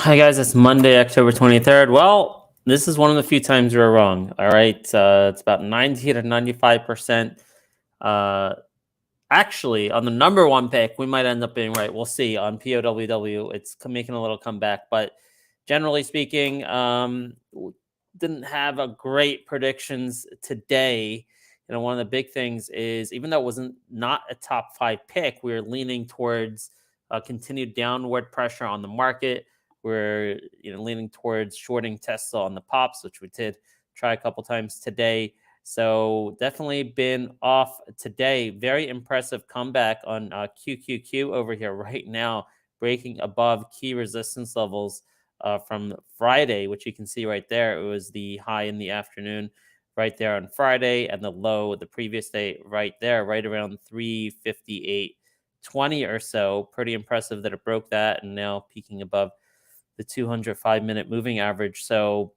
Hi guys, it's Monday, October 23rd. Well, this is one of the few times we were wrong. All right, it's about 90 to 95%. Actually, on the number one pick, we might end up being right. We'll see. On POWW, it's making a little comeback, but generally speaking, didn't have a great predictions today. You know, one of the big things is even though it wasn't not a top five pick, we were leaning towards continued downward pressure on the market. We're leaning towards shorting Tesla on the pops, which we did try a couple times today. So definitely been off today. Very impressive comeback on QQQ over here right now, breaking above key resistance levels from Friday, which you can see right there. It was the high in the afternoon right there on Friday, and the low the previous day right there, right around 358.20 or so. Pretty impressive that it broke that and now peaking above the 205-minute moving average. So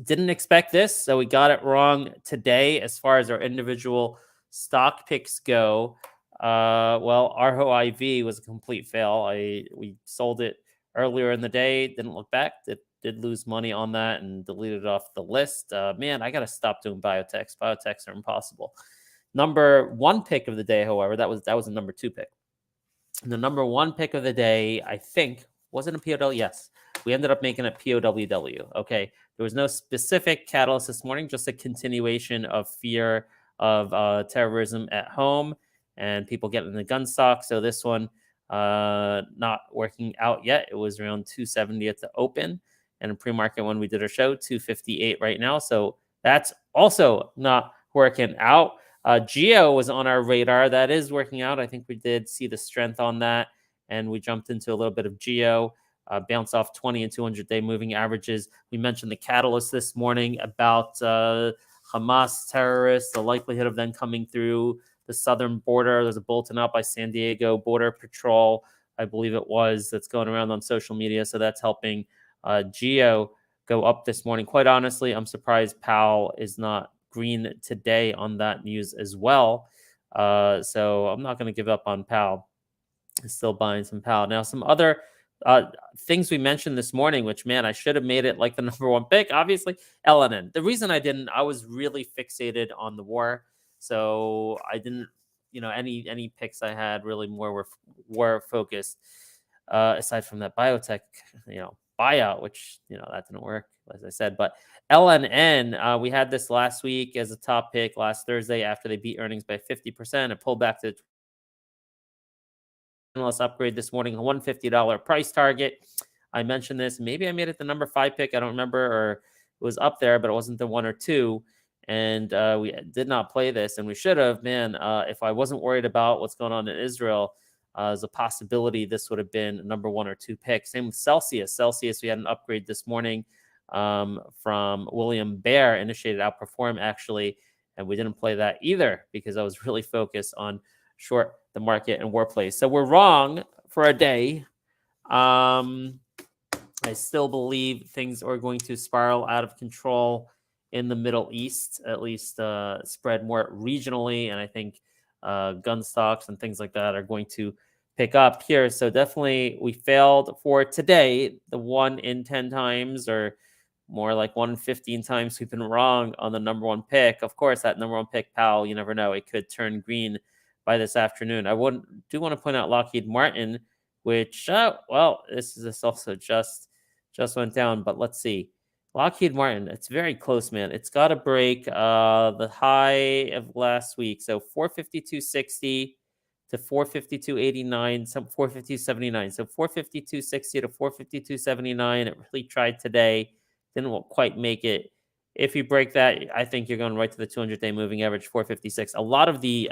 didn't expect this. So we got it wrong today as far as our individual stock picks go. Well, Arho IV was a complete fail. We sold it earlier in the day, didn't look back. It did lose money on that and deleted it off the list. Man, I got to stop doing biotechs. Biotechs are impossible. Number one pick of the day, however, that was a number two pick. The number one pick of the day, I think, wasn't a POW. Yes, we ended up making it POWW. Okay, there was no specific catalyst this morning, just a continuation of fear of terrorism at home and people getting the gun stock. So this one not working out yet. It was around 270 at the open, and in pre-market when we did our show, 258 right now. So that's also not working out. GEO was on our radar. That is working out. I think we did see the strength on that, and we jumped into a little bit of GEO. Bounce off 20 and 200-day moving averages. We mentioned the catalyst this morning about Hamas terrorists, the likelihood of them coming through the southern border. There's a bulletin out by San Diego Border Patrol, I believe it was, that's going around on social media. So that's helping GEO go up this morning. Quite honestly, I'm surprised Powell is not green today on that news as well. So I'm not going to give up on Powell. I'm still buying some Powell. Now, some other things we mentioned this morning, which, man, I should have made it like the number one pick, obviously, LNN. The reason I didn't, I was really fixated on the war. So I didn't, any picks I had really more were focused, aside from that biotech, buyout, which, that didn't work, as I said. But LNN, we had this last week as a top pick last Thursday after they beat earnings by 50%. It pulled back to analyst upgrade this morning, a $150 price target. I mentioned this. Maybe I made it the number 5 pick. I don't remember, or it was up there, but it wasn't the 1 or 2. And we did not play this, and we should have. Man, if I wasn't worried about what's going on in Israel, there's a possibility this would have been a number 1 or 2 pick. Same with Celsius. Celsius, we had an upgrade this morning from William Bear, initiated outperform actually, and we didn't play that either because I was really focused on short the market and war plays. So we're wrong for a day. I still believe things are going to spiral out of control in the Middle East, at least spread more regionally. And I think gun stocks and things like that are going to pick up here. So definitely we failed for today. The 1 in 10 times, or more like 1 in 15 times we've been wrong on the number one pick. Of course, that number one pick, Powell, you never know. It could turn green by this afternoon. I do want to point out Lockheed Martin, which, this also just went down, but let's see. Lockheed Martin, it's very close, man. It's got to break the high of last week. So 452.60 to 452.89, some 452.79. So 452.60 to 452.79. It really tried today. Didn't quite make it. If you break that, I think you're going right to the 200-day moving average, 456. A lot of the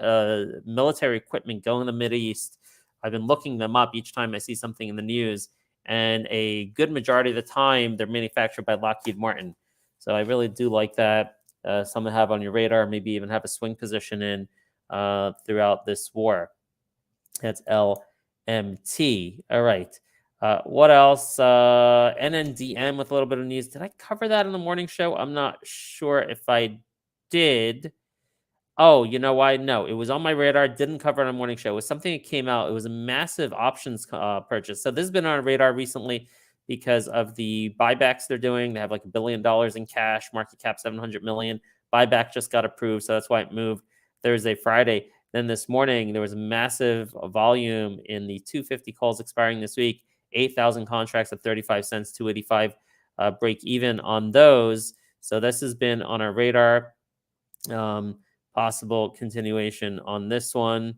military equipment going in the Middle East, I've been looking them up each time I see something in the news, and a good majority of the time, they're manufactured by Lockheed Martin. So I really do like that. Something to have on your radar, maybe even have a swing position in throughout this war. That's LMT. All right. What else? NNDM with a little bit of news. Did I cover that in the morning show? I'm not sure if I did. Oh, you know why? No, it was on my radar. Didn't cover it on the morning show. It was something that came out. It was a massive options purchase. So this has been on our radar recently. because of the buybacks they're doing. They have like $1 billion in cash, market cap 700 million. Buyback just got approved, so that's why it moved Thursday, Friday. Then this morning, there was a massive volume in the 250 calls expiring this week, 8,000 contracts at 35 cents, 285 break even on those. So this has been on our radar. Possible continuation on this one.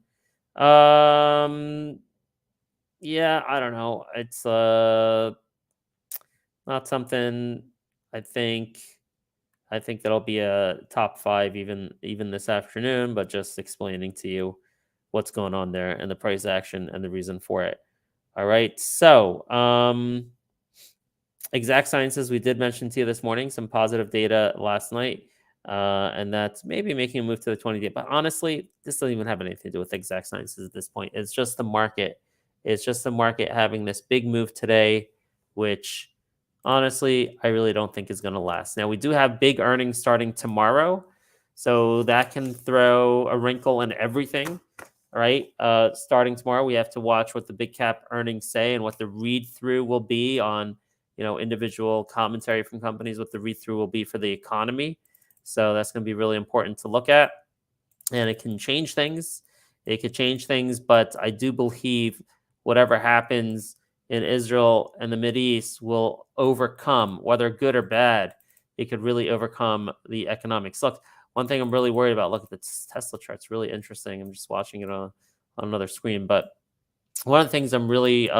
Yeah, I don't know. It's not something I think that'll be a top 5 even this afternoon, but just explaining to you what's going on there and the price action and the reason for it. All right. So, Exact Sciences, we did mention to you this morning, some positive data last night. And that's maybe making a move to the 20-day. But honestly, this doesn't even have anything to do with Exact Sciences at this point. It's just the market. It's just the market having this big move today, which honestly, I really don't think is going to last. Now, we do have big earnings starting tomorrow, so that can throw a wrinkle in everything. All right. Starting tomorrow, we have to watch what the big cap earnings say and what the read through will be on, individual commentary from companies, what the read through will be for the economy. So that's going to be really important to look at, and it can change things. It could change things, but I do believe whatever happens in Israel and the Mideast will overcome, whether good or bad. It could really overcome the economics. Look, one thing I'm really worried about. Look at the Tesla chart; it's really interesting. I'm just watching it on another screen, but one of the things I'm really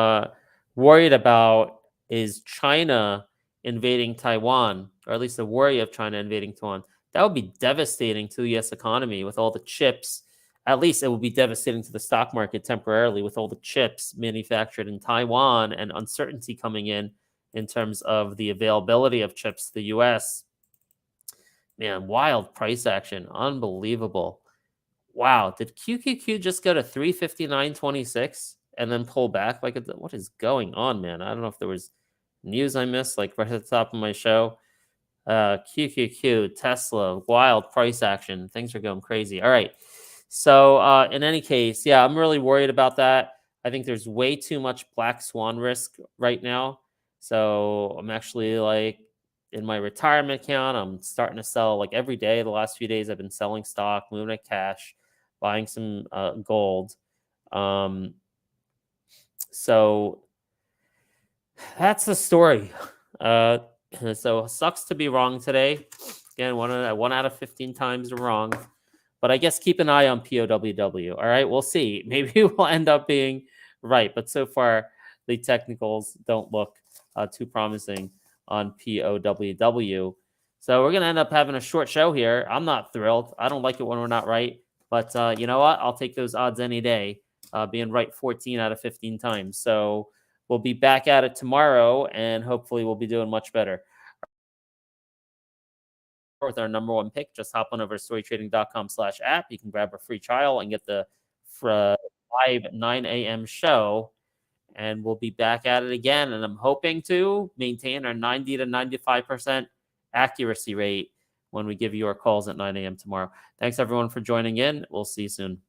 worried about is China invading Taiwan, or at least the worry of China invading Taiwan. That would be devastating to the U.S. economy with all the chips. At least it would be devastating to the stock market temporarily with all the chips manufactured in Taiwan and uncertainty coming in terms of the availability of chips to the U.S. Man, wild price action. Unbelievable. Wow. Did QQQ just go to 359.26 and then pull back? Like, what is going on, man? I don't know if there was news I missed, like right at the top of my show. QQQ, Tesla, wild price action. Things are going crazy. All right. So in any case, yeah, I'm really worried about that. I think there's way too much black swan risk right now. So I'm actually like in my retirement account, I'm starting to sell like every day. The last few days, I've been selling stock, moving at cash, buying some gold. So that's the story. So it sucks to be wrong today. Again, one out of 15 times wrong. But I guess keep an eye on POWW. All right, we'll see. Maybe we'll end up being right. But so far, the technicals don't look too promising on POWW. So we're going to end up having a short show here. I'm not thrilled. I don't like it when we're not right. But you know what? I'll take those odds any day, being right 14 out of 15 times. So we'll be back at it tomorrow, and hopefully we'll be doing much better with our number one pick. Just hop on over to StoryTrading.com/app. You can grab a free trial and get the live 9 a.m. show, and we'll be back at it again. And I'm hoping to maintain our 90 to 95% accuracy rate when we give you our calls at 9 a.m. tomorrow. Thanks, everyone, for joining in. We'll see you soon.